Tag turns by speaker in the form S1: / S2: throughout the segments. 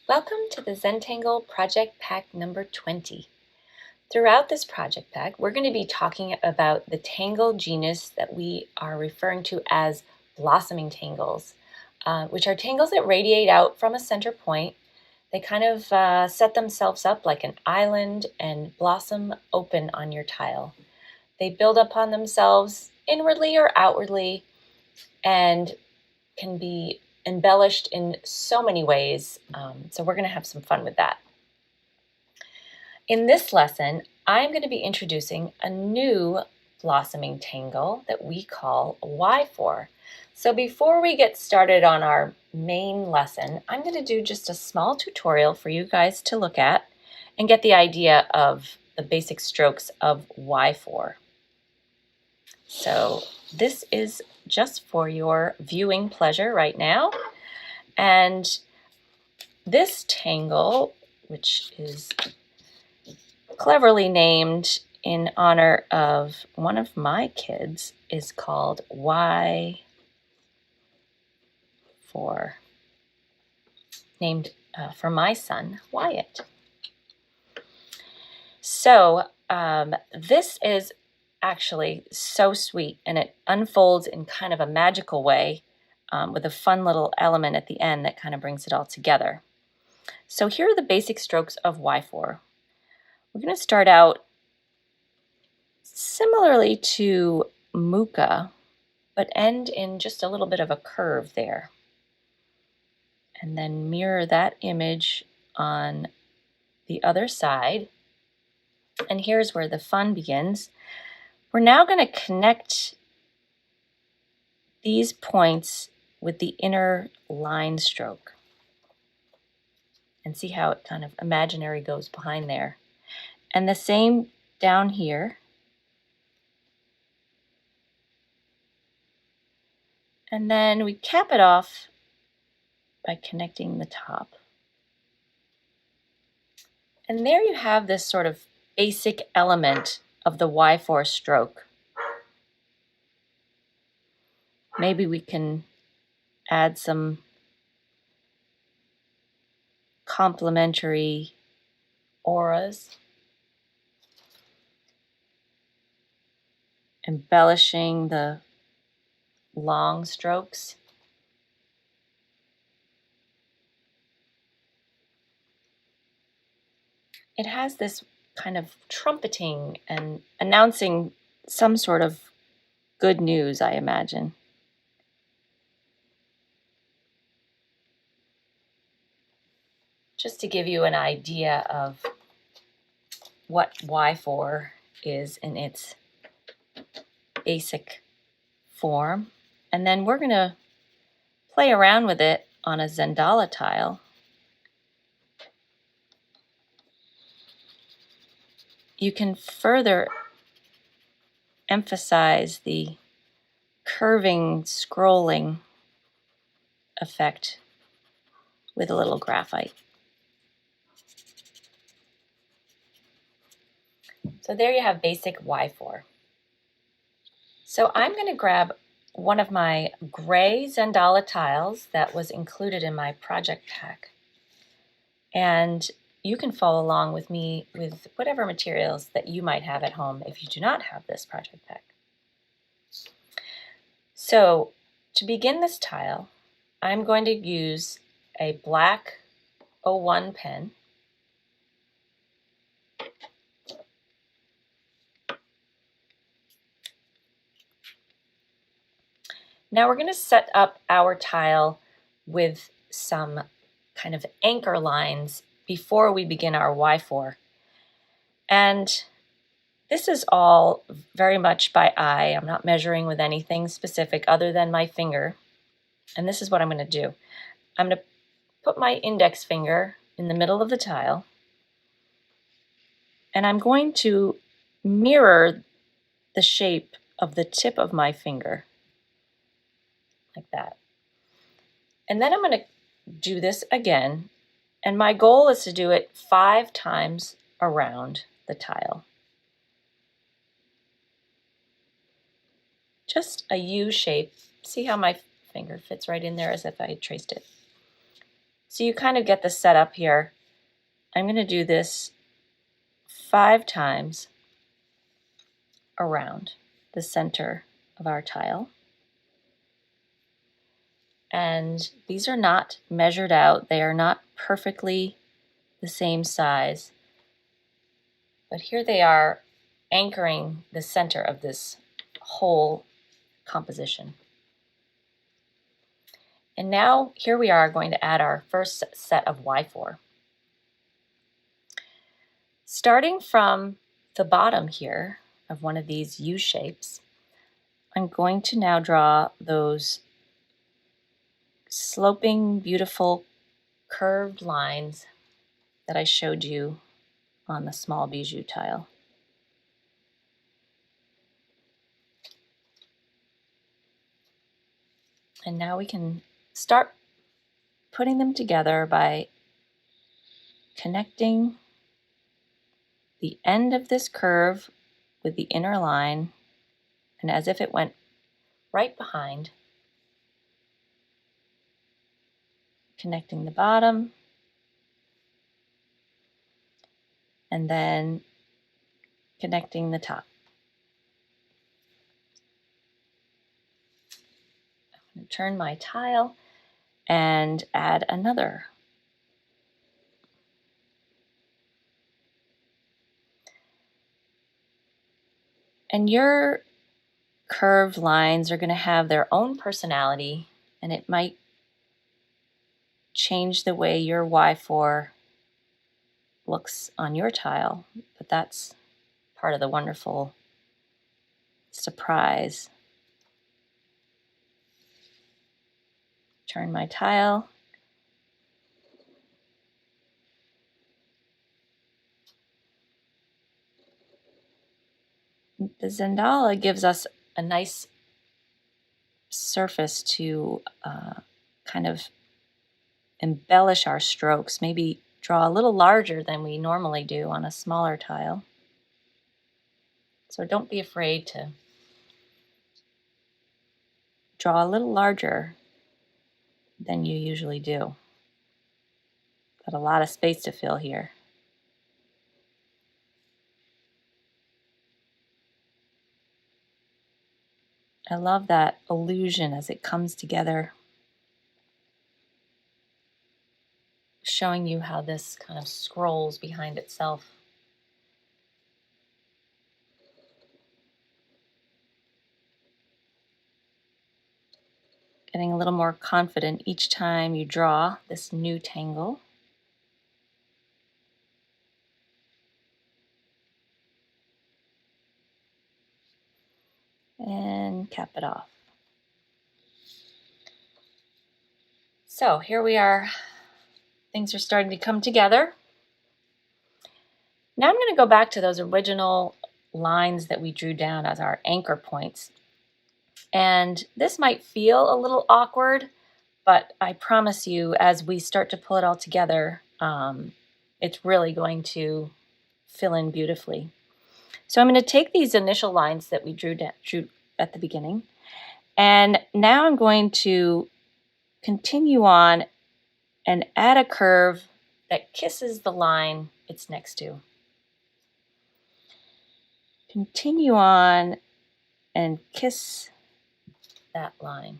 S1: Welcome to the Zentangle Project Pack No.20. Throughout this project pack, we're going to be talking about the tangle genus that we are referring to as blossoming tangles, which are tangles that radiate out from a center point. They kind of set themselves up like an island and blossom open on your tile. They build upon themselves inwardly or outwardly and can be embellished in so many ways, so we're going to have some fun with that. In this lesson, I'm going to be introducing a new blossoming tangle that we call Y4. So before we get started on our main lesson, I'm going to do just a small tutorial for you guys to look at and get the idea of the basic strokes of Y4. So this is just for your viewing pleasure right now. And this tangle, which is cleverly named in honor of one of my kids, is called Y4, named for my son, Wyatt. So this is actually so sweet, and it unfolds in kind of a magical way with a fun little element at the end that kind of brings it all together. So here are the basic strokes of Y4. We're going to start out similarly to Muka, but end in just a little bit of a curve there. And then mirror that image on the other side. And here's where the fun begins. We're now going to connect these points with the inner line stroke and see how it kind of imaginary goes behind there. And the same down here. And then we cap it off by connecting the top. And there you have this sort of basic element of the Y4 stroke. Maybe we can add some complementary auras, embellishing the long strokes. It has this kind of trumpeting and announcing some sort of good news, I imagine. Just to give you an idea of what Y4 is in its basic form. And then we're going to play around with it on a Zentangle tile. You can further emphasize the curving, scrolling effect with a little graphite. So there you have basic Y4. So I'm going to grab one of my gray Zentangle tiles that was included in my project pack. And you can follow along with me with whatever materials that you might have at home if you do not have this project pack. So to begin this tile, I'm going to use a black 01 pen. Now we're going to set up our tile with some kind of anchor lines before we begin our Y4. And this is all very much by eye. I'm not measuring with anything specific other than my finger. And this is what I'm going to do. I'm going to put my index finger in the middle of the tile. And I'm going to mirror the shape of the tip of my finger. Like that. And then I'm going to do this again. And my goal is to do it 5 times around the tile. Just a U shape. See how my finger fits right in there as if I had traced it. So you kind of get the setup here. I'm going to do this 5 times around the center of our tile. And these are not measured out. They are not perfectly the same size. But here they are anchoring the center of this whole composition. And now here we are going to add our first set of Y4. Starting from the bottom here of one of these U shapes, I'm going to now draw those sloping, beautiful, curved lines that I showed you on the small bijou tile. And now we can start putting them together by connecting the end of this curve with the inner line, and as if it went right behind, connecting the bottom, and then connecting the top. I'm going to turn my tile and add another. And your curved lines are going to have their own personality, and it might change the way your Y4 looks on your tile, but that's part of the wonderful surprise. Turn my tile. The Zentangle gives us a nice surface to kind of embellish our strokes, maybe draw a little larger than we normally do on a smaller tile. So don't be afraid to draw a little larger than you usually do. Got a lot of space to fill here. I love that illusion as it comes together, showing you how this kind of scrolls behind itself. Getting a little more confident each time you draw this new tangle. And cap it off. So here we are. Things are starting to come together. Now I'm going to go back to those original lines that we drew down as our anchor points. And this might feel a little awkward, but I promise you, as we start to pull it all together, it's really going to fill in beautifully. So I'm going to take these initial lines that we drew at the beginning, and now I'm going to continue on and add a curve that kisses the line it's next to. Continue on and kiss that line.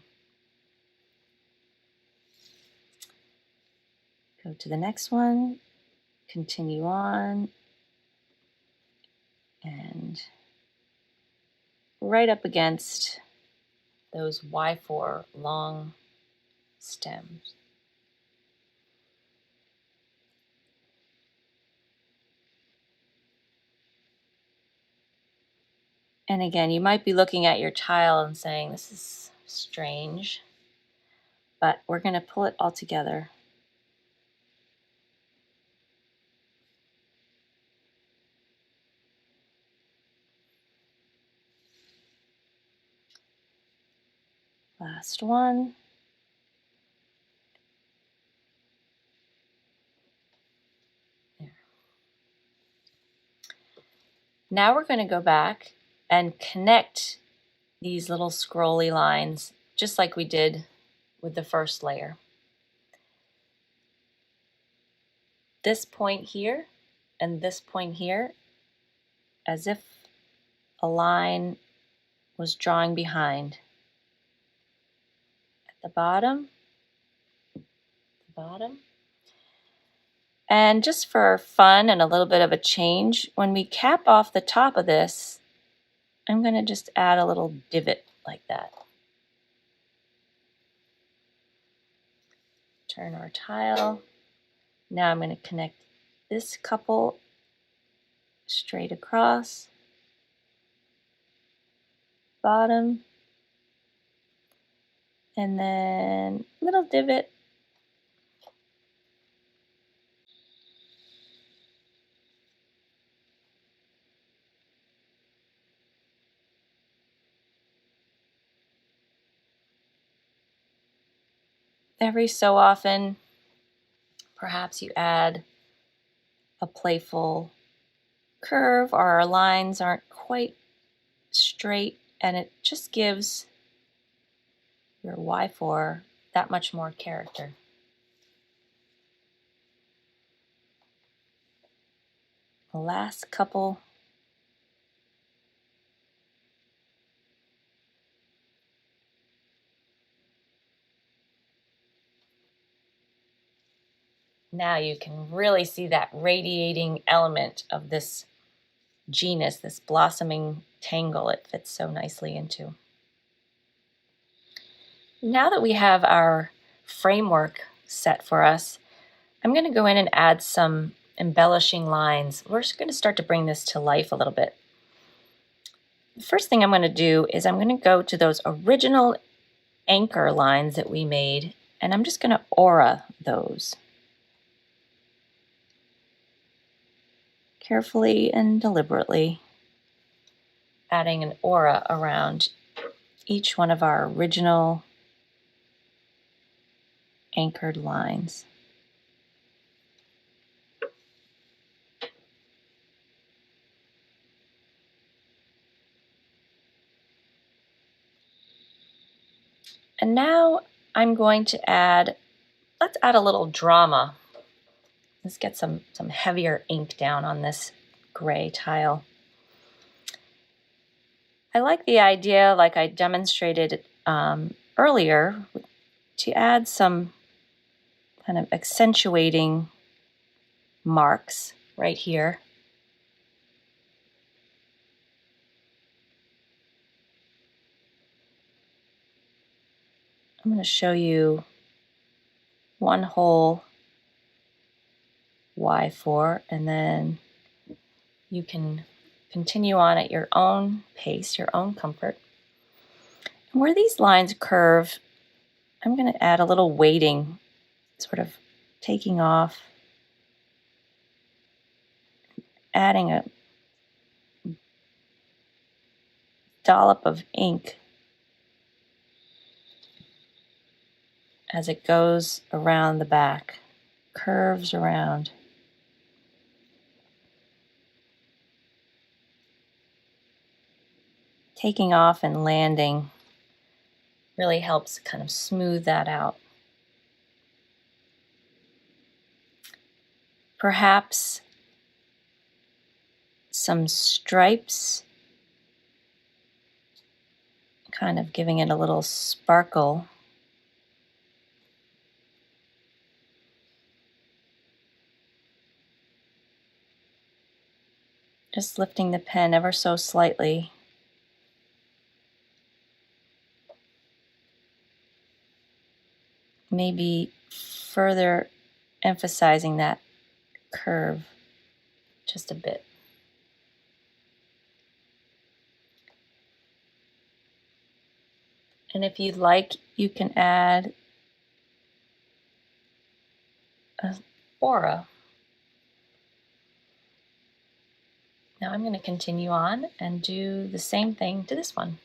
S1: Go to the next one, continue on, and right up against those Y4 long stems. And again, you might be looking at your tile and saying, this is strange, but we're going to pull it all together. Last one. There. Now we're going to go back and connect these little scrolly lines just like we did with the first layer. this point here and this point here as if a line was drawing behind. At the bottom. And just for fun and a little bit of a change, when we cap off the top of this, I'm going to just add a little divot like that. Turn our tile. Now I'm going to connect this couple straight across. Bottom. And then little divot. Every so often, perhaps you add a playful curve, or our lines aren't quite straight, and it just gives your Y4 that much more character. The last couple. Now you can really see that radiating element of this genus, this blossoming tangle. It fits so nicely into. Now that we have our framework set for us, I'm going to go in and add some embellishing lines. We're just going to start to bring this to life a little bit. The first thing I'm going to do is I'm going to go to those original anchor lines that we made, and I'm just going to aura those. Carefully and deliberately, adding an aura around each one of our original anchored lines. And now I'm going to let's add a little drama. Let's get some heavier ink down on this gray tile. I like the idea, like I demonstrated earlier, to add some kind of accentuating marks right here. I'm going to show you one whole Y4, and then you can continue on at your own pace, your own comfort. And where these lines curve, I'm going to add a little weighting, sort of taking off, adding a dollop of ink as it goes around the back, curves around. Taking off and landing really helps kind of smooth that out. Perhaps some stripes, kind of giving it a little sparkle. Just lifting the pen ever so slightly. Maybe further emphasizing that curve just a bit. And if you'd like, you can add an aura. Now I'm going to continue on and do the same thing to this one.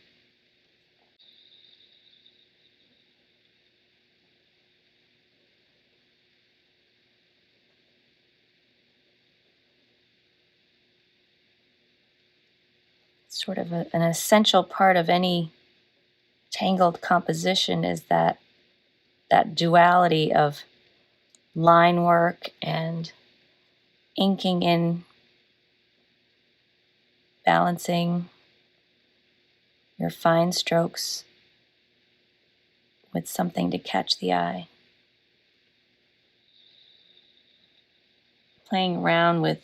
S1: Sort of an essential part of any tangled composition is that duality of line work and inking in, balancing your fine strokes with something to catch the eye. Playing around with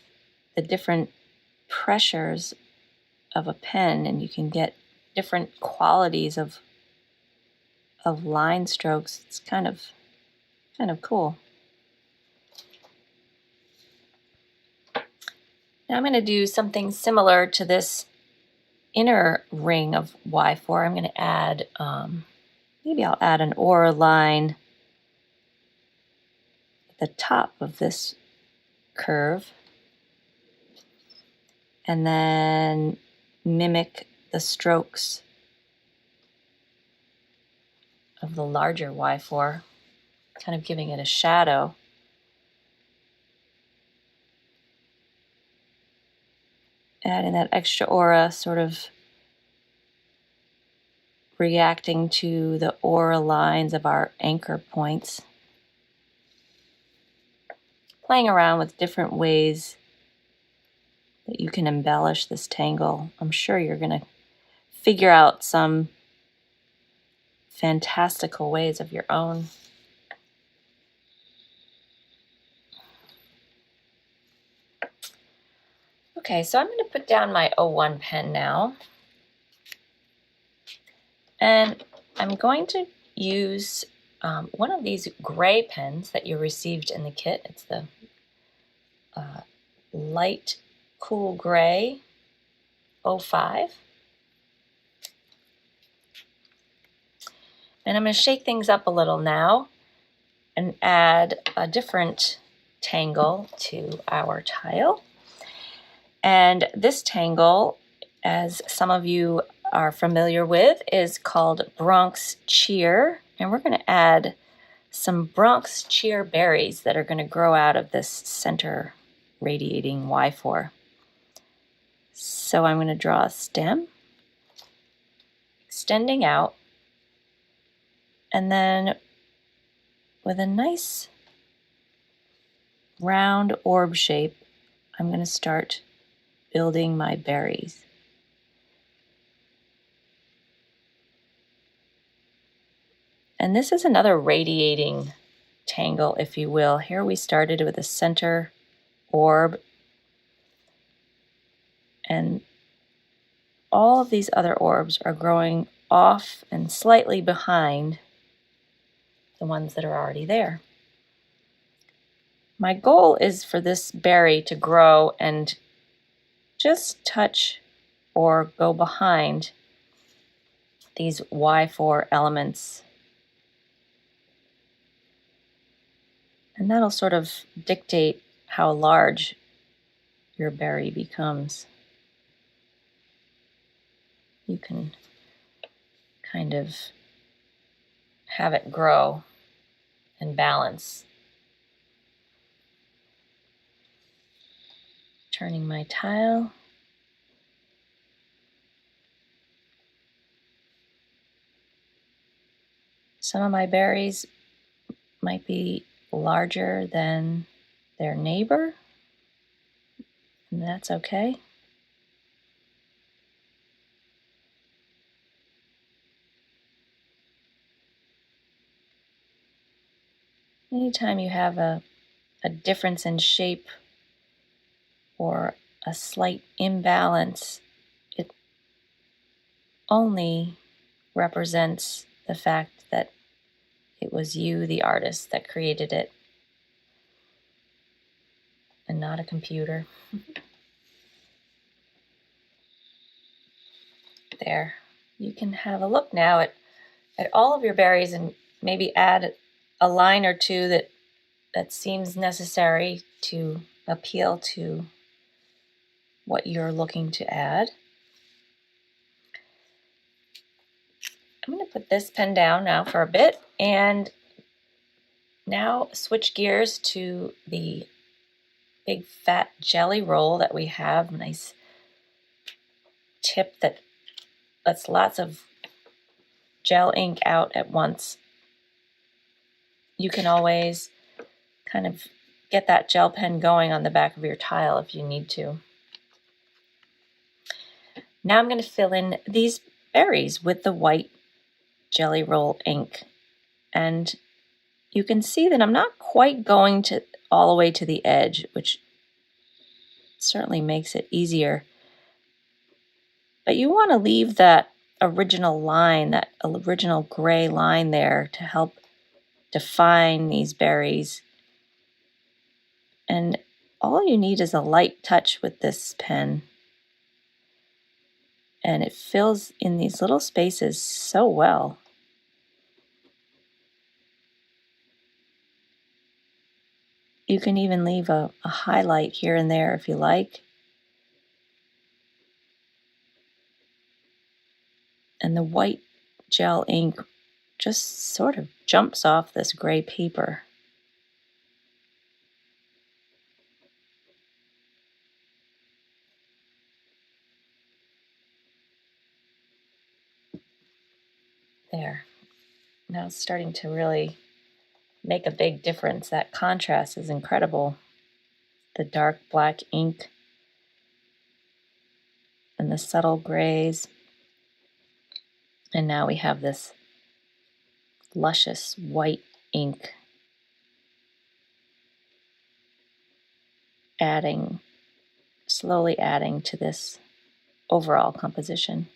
S1: the different pressures of a pen, and you can get different qualities of line strokes. It's kind of cool. Now I'm going to do something similar to this inner ring of Y4. I'm going to add, maybe I'll add an aura line at the top of this curve, and then mimic the strokes of the larger Y4, kind of giving it a shadow. Adding that extra aura, sort of reacting to the aura lines of our anchor points. Playing around with different ways that you can embellish this tangle. I'm sure you're going to figure out some fantastical ways of your own. Okay, so I'm going to put down my 01 pen now. And I'm going to use one of these gray pens that you received in the kit. It's the light cool gray 05. And I'm going to shake things up a little now and add a different tangle to our tile. And this tangle, as some of you are familiar with, is called Bronx Cheer. And we're going to add some Bronx Cheer berries that are going to grow out of this center radiating Y4. So I'm going to draw a stem, extending out, and then with a nice round orb shape, I'm going to start building my berries. And this is another radiating tangle, if you will. Here we started with a center orb, and all of these other orbs are growing off and slightly behind the ones that are already there. My goal is for this berry to grow and just touch or go behind these Y4 elements. And that'll sort of dictate how large your berry becomes. You can kind of have it grow and balance. Turning my tile. Some of my berries might be larger than their neighbor, and that's okay. Anytime you have a difference in shape or a slight imbalance, it only represents the fact that it was you, the artist, that created it, and not a computer. There. You can have a look now at all of your berries and maybe add a line or two that seems necessary to appeal to what you're looking to add. I'm going to put this pen down now for a bit and now switch gears to the big fat jelly roll that we have. Nice tip that lets lots of gel ink out at once. You can always kind of get that gel pen going on the back of your tile if you need to. Now I'm going to fill in these berries with the white Jelly Roll ink. And you can see that I'm not quite going all the way to the edge, which certainly makes it easier. But you want to leave that original line, that original gray line there to help define these berries. And all you need is a light touch with this pen. And it fills in these little spaces so well. You can even leave a highlight here and there if you like. And the white gel ink just sort of jumps off this gray paper. There. Now it's starting to really make a big difference. That contrast is incredible. The dark black ink and the subtle grays. And now we have this luscious white ink slowly adding to this overall composition.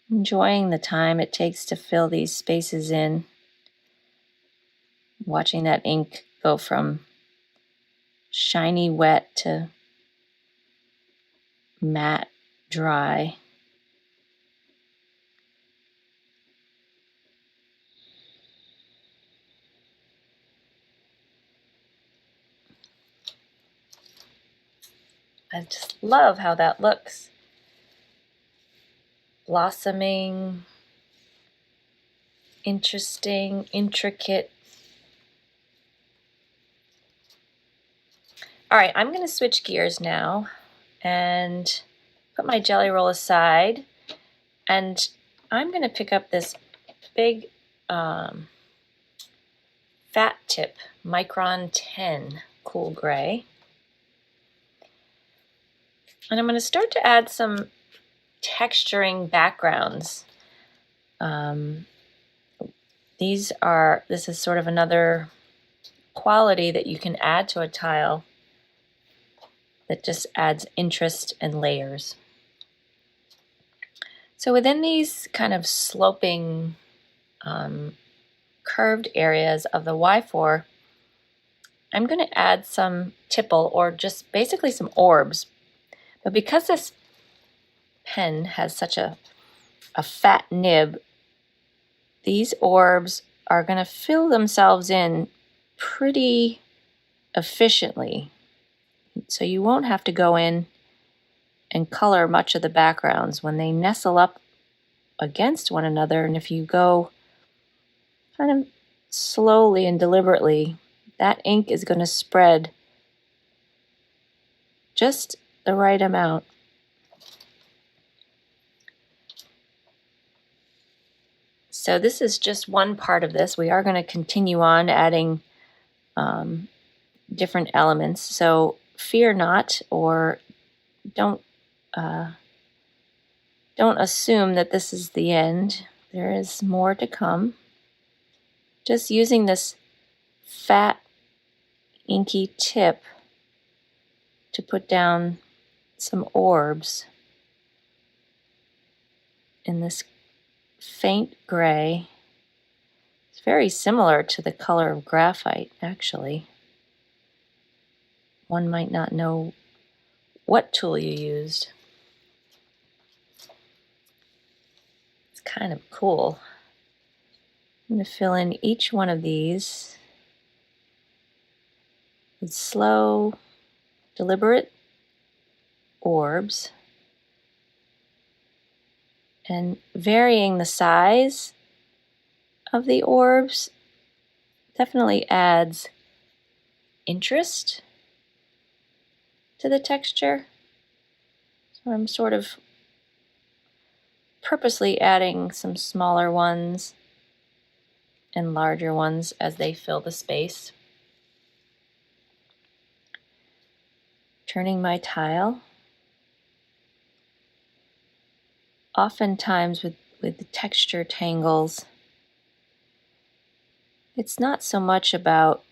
S1: Enjoying the time it takes to fill these spaces in. Watching that ink go from shiny wet to matte dry. I just love how that looks. Blossoming, interesting, intricate. All right, I'm going to switch gears now and put my Jelly Roll aside, and I'm going to pick up this big fat tip Micron 10 cool gray, and I'm going to start to add some texturing backgrounds. This is sort of another quality that you can add to a tile that just adds interest and layers. So within these kind of sloping, curved areas of the Y4, I'm going to add some tipple, or just basically some orbs. But because this pen has such a fat nib, these orbs are going to fill themselves in pretty efficiently. So you won't have to go in and color much of the backgrounds when they nestle up against one another. And if you go kind of slowly and deliberately, that ink is going to spread just the right amount. So this is just one part of this. We are going to continue on adding different elements. So fear not, or don't assume that this is the end. There is more to come. Just using this fat, inky tip to put down some orbs in this faint gray. It's very similar to the color of graphite, actually. One might not know what tool you used. It's kind of cool. I'm going to fill in each one of these with slow, deliberate orbs, and varying the size of the orbs definitely adds interest to the texture. So I'm sort of purposely adding some smaller ones and larger ones as they fill the space. Turning my tile. Oftentimes with the texture tangles, it's not so much about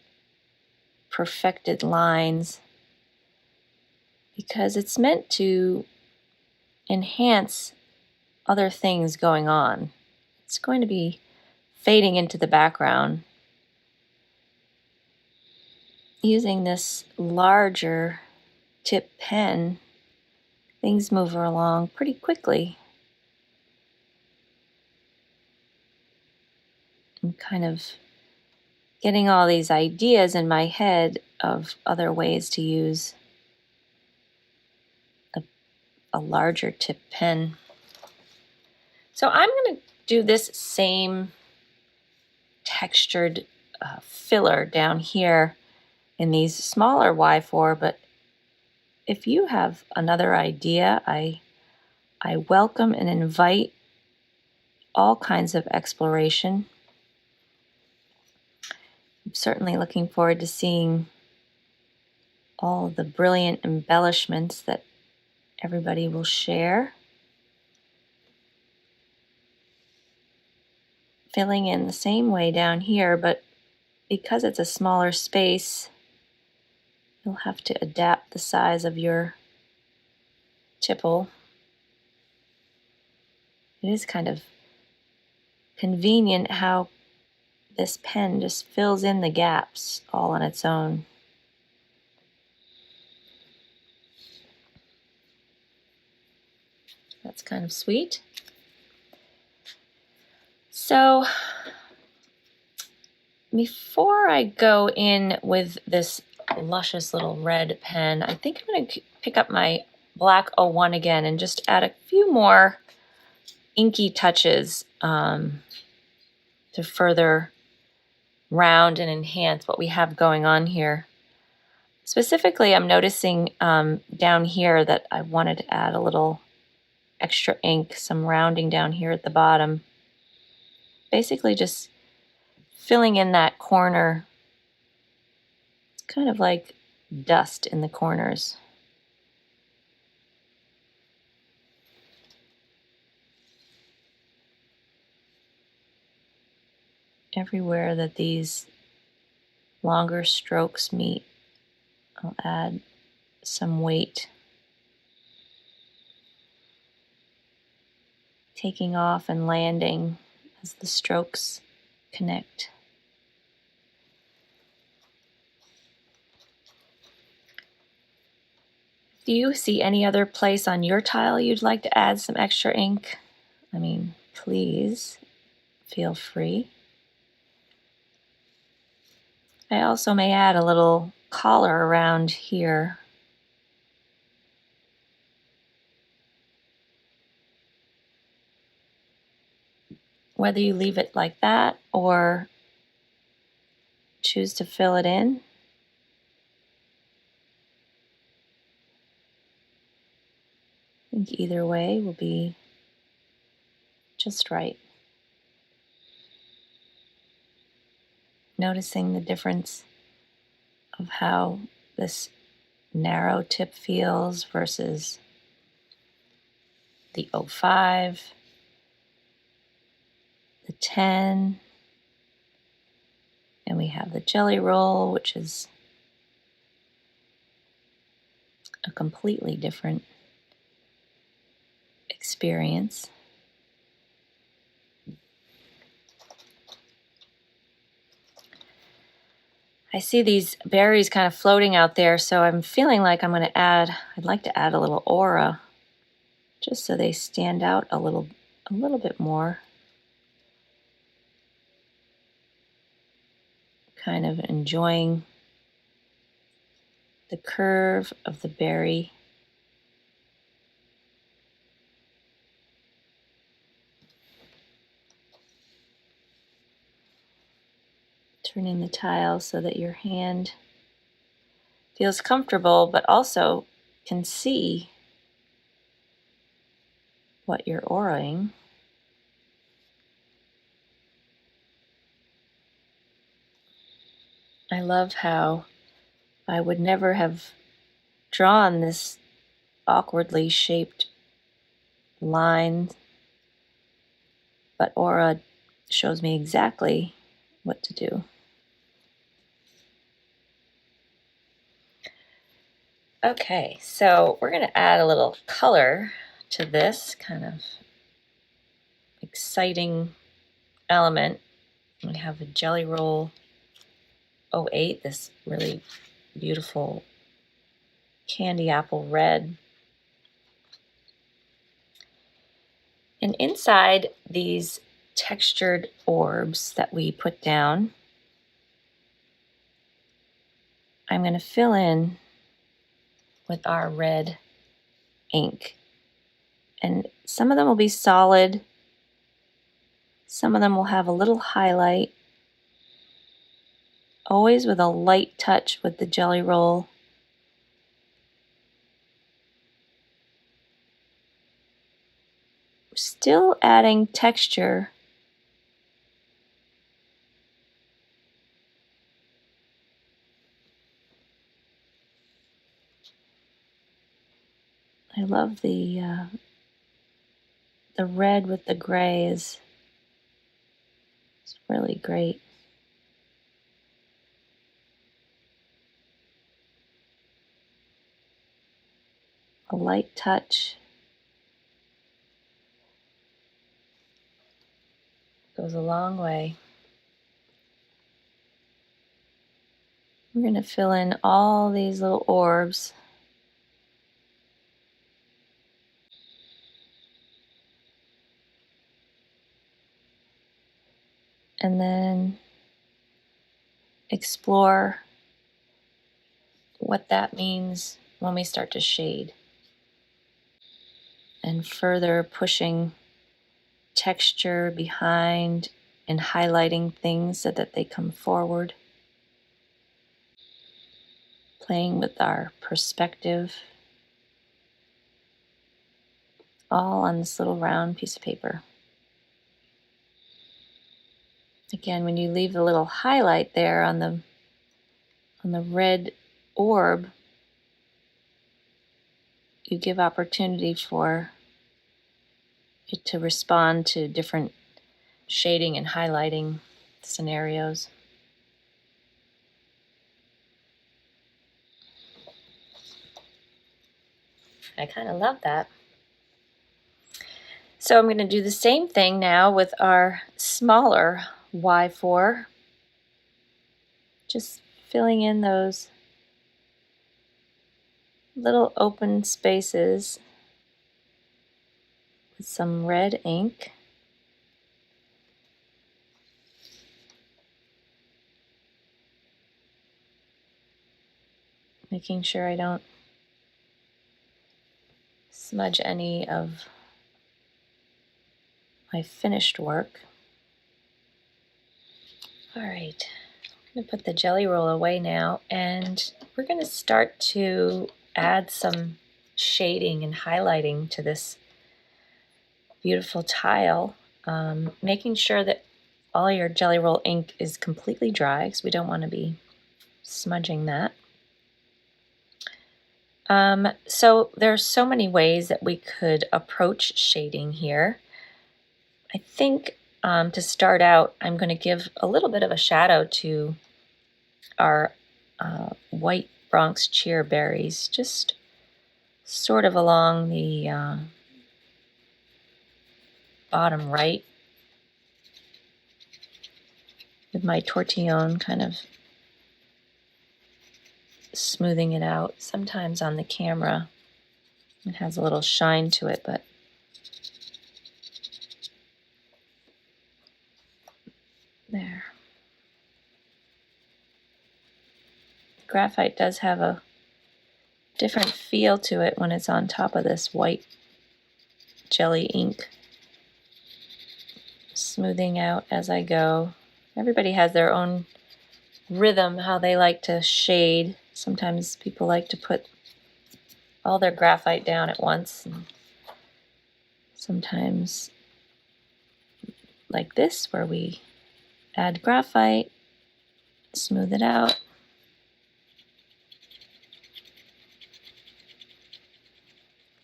S1: perfected lines, because it's meant to enhance other things going on. It's going to be fading into the background. Using this larger tip pen, things move along pretty quickly. I'm kind of getting all these ideas in my head of other ways to use a larger tip pen. So I'm going to do this same textured filler down here in these smaller Y4, but if you have another idea, I welcome and invite all kinds of exploration. I'm certainly looking forward to seeing all of the brilliant embellishments that everybody will share. Filling in the same way down here, but because it's a smaller space, you'll have to adapt the size of your tipple. It is kind of convenient how this pen just fills in the gaps all on its own. That's kind of sweet. So before I go in with this luscious little red pen, I think I'm going to pick up my black 01 again and just add a few more inky touches to further round and enhance what we have going on here. Specifically, I'm noticing down here that I wanted to add a little extra ink, some rounding down here at the bottom. Basically just filling in that corner. It's kind of like dust in the corners. Everywhere that these longer strokes meet, I'll add some weight. Taking off and landing as the strokes connect. Do you see any other place on your tile you'd like to add some extra ink? I mean, please feel free. I also may add a little collar around here. Whether you leave it like that or choose to fill it in, I think either way will be just right. Noticing the difference of how this narrow tip feels versus the 05, the 10, and we have the jelly roll, which is a completely different experience. I see these berries kind of floating out there, so I'm feeling like I'd like to add a little aura, just so they stand out a little bit more. Kind of enjoying the curve of the berry. Turning the tile so that your hand feels comfortable, but also can see what you're auraing. I love how I would never have drawn this awkwardly shaped line, but Aura shows me exactly what to do. Okay, so we're going to add a little color to this kind of exciting element. We have a Jelly Roll 08, this really beautiful candy apple red. And inside these textured orbs that we put down, I'm going to fill in with our red ink. And some of them will be solid. Some of them will have a little highlight. Always with a light touch with the Jelly Roll. Still adding texture. I love the red with the gray it's really great. A light touch goes a long way. We're going to fill in all these little orbs. And then explore what that means when we start to shade. And further pushing texture behind and highlighting things so that they come forward. Playing with our perspective. All on this little round piece of paper. Again, when you leave the little highlight there on the red orb, you give opportunity for it to respond to different shading and highlighting scenarios. I kind of love that. So I'm going to do the same thing now with our smaller Y4. Just filling in those little open spaces with some red ink. Making sure I don't smudge any of my finished work. All right, I'm going to put the Jelly Roll away now, and we're going to start to add some shading and highlighting to this beautiful tile, making sure that all your Jelly Roll ink is completely dry, because we don't want to be smudging that. So there's so many ways that we could approach shading here. I think to start out, I'm going to give a little bit of a shadow to our white Bronx cheer berries, just sort of along the bottom right, with my tortillon kind of smoothing it out. Sometimes on the camera it has a little shine to it, but there. Graphite does have a different feel to it when it's on top of this white jelly ink. Smoothing out as I go. Everybody has their own rhythm, how they like to shade. Sometimes people like to put all their graphite down at once. And sometimes like this, where we add graphite smooth it out.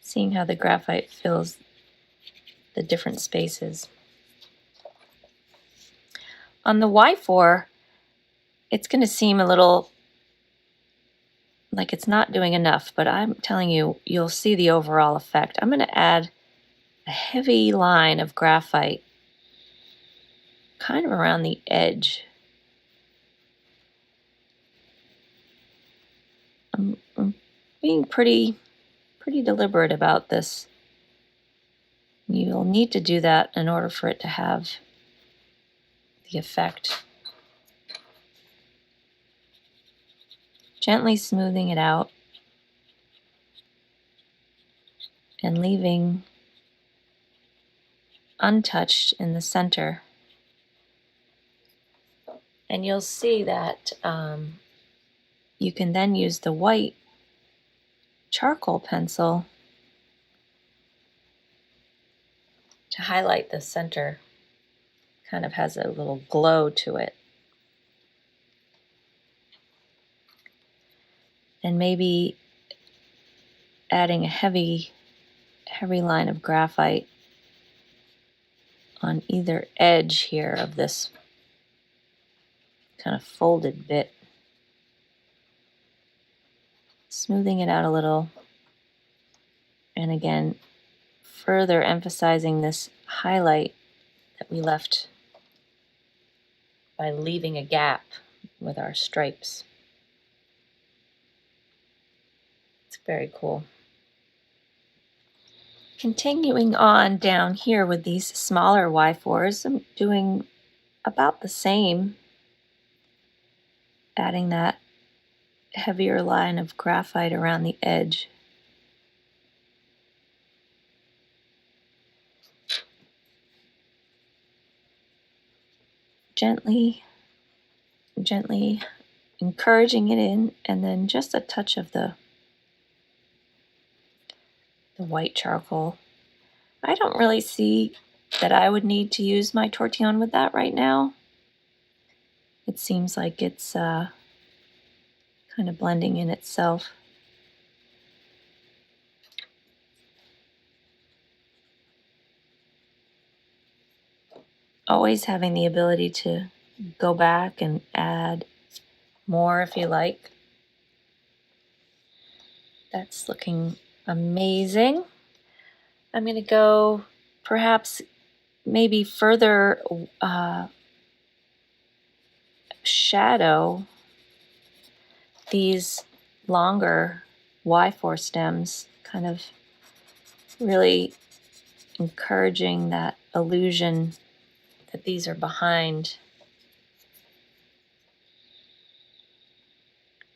S1: Seeing how the graphite fills the different spaces. On the Y4, it's going to seem a little like it's not doing enough, but I'm telling you, you'll see the overall effect. I'm going to add a heavy line of graphite kind of around the edge. I'm being pretty deliberate about this. You'll need to do that in order for it to have the effect. Gently smoothing it out and leaving untouched in the center. And you'll see that you can then use the white charcoal pencil to highlight the center. Kind of has a little glow to it. And maybe adding a heavy line of graphite on either edge here of this kind of folded bit. Smoothing it out a little. And again, further emphasizing this highlight that we left by leaving a gap with our stripes. It's very cool. Continuing on down here with these smaller Y4s, I'm doing about the same, adding that heavier line of graphite around the edge. Gently encouraging it in, and then just a touch of the white charcoal. I don't really see that I would need to use my tortillon with that right now. It seems like it's kind of blending in itself. Always having the ability to go back and add more if you like. That's looking amazing. I'm going to go perhaps maybe further shadow these longer Y4 stems, kind of really encouraging that illusion that these are behind.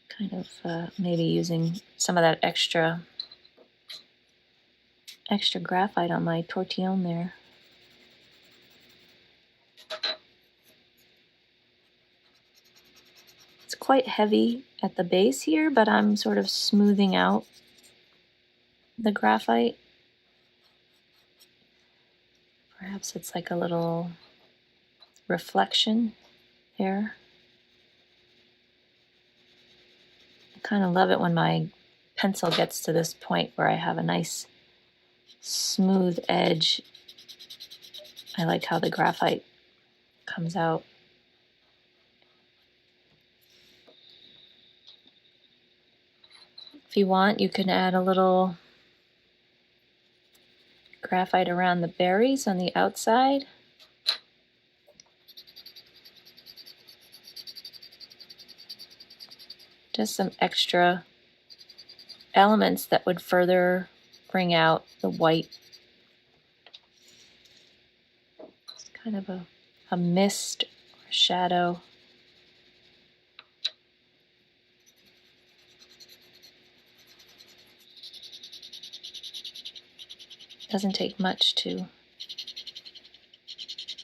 S1: Kind of maybe using some of that extra graphite on my tortillon there. It's quite heavy at the base here, but I'm sort of smoothing out the graphite. Perhaps it's like a little reflection there. I kind of love it when my pencil gets to this point where I have a nice smooth edge. I like how the graphite comes out. If you want, you can add a little graphite around the berries on the outside. Just some extra elements that would further bring out the white. It's kind of a mist or shadow. Doesn't take much to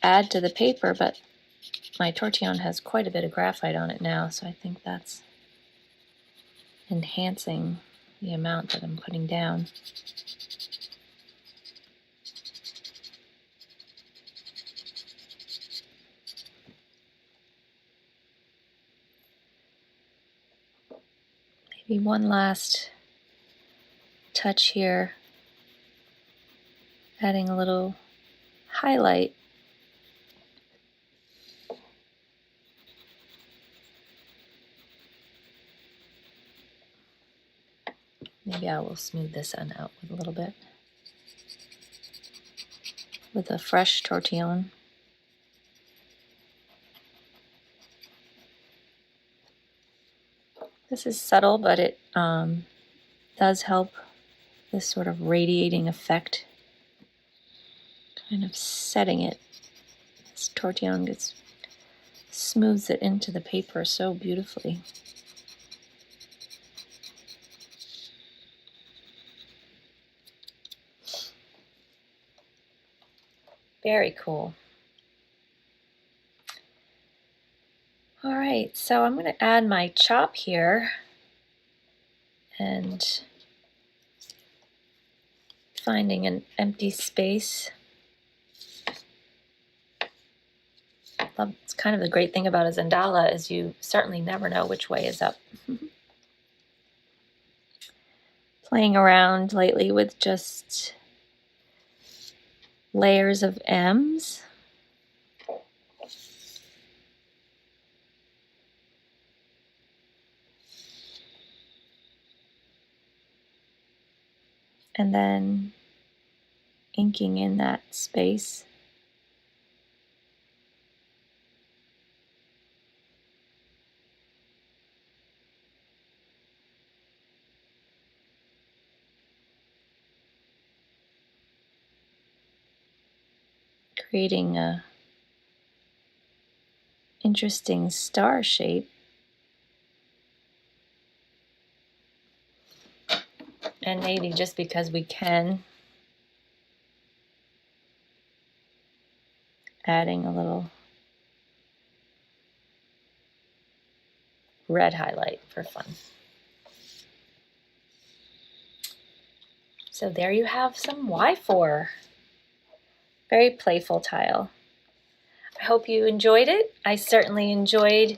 S1: add to the paper, but my tortillon has quite a bit of graphite on it now, so I think that's enhancing the amount that I'm putting down. Maybe one last touch here, adding a little highlight. Maybe I will smooth this one out with a little bit with a fresh tortillon. This is subtle, but it does help this sort of radiating effect, kind of setting it. This tortillon smooths it into the paper so beautifully. Very cool. All right, so I'm going to add my chop here and finding an empty space. It's kind of the great thing about a Zentangle is you certainly never know which way is up. Playing around lately with just layers of M's. And then inking in that space. Creating a interesting star shape. And maybe just because we can, adding a little red highlight for fun. So there you have some Y4. Very playful tile. I hope you enjoyed it. I certainly enjoyed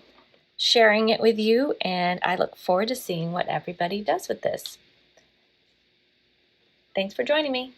S1: sharing it with you, and I look forward to seeing what everybody does with this. Thanks for joining me.